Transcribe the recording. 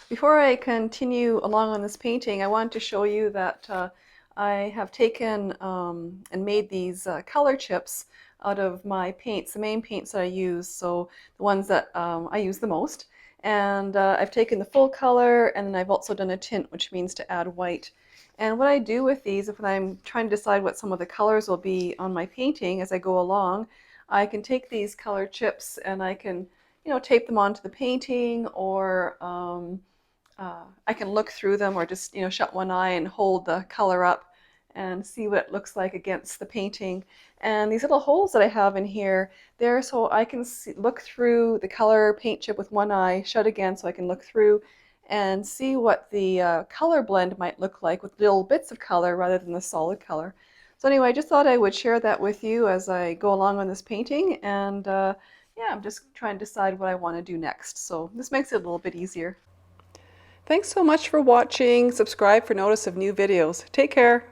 Before I continue along on this painting, I wanted to show you that I have taken and made these color chips out of my paints, the main paints that I use, so the ones that I use the most. And I've taken the full color, and then I've also done a tint, which means to add white. And what I do with these, if I'm trying to decide what some of the colors will be on my painting as I go along, I can take these color chips and I can, tape them onto the painting, or I can look through them, or just shut one eye and hold the color up and see what it looks like against the painting. And these little holes that I have in here, they're so I can look through the color paint chip with one eye shut again, so I can look through and see what the color blend might look like with little bits of color rather than the solid color. So anyway, I just thought I would share that with you as I go along on this painting, and yeah, I'm just trying to decide what I want to do next. So this makes it a little bit easier. Thanks so much for watching. Subscribe for notice of new videos. Take care.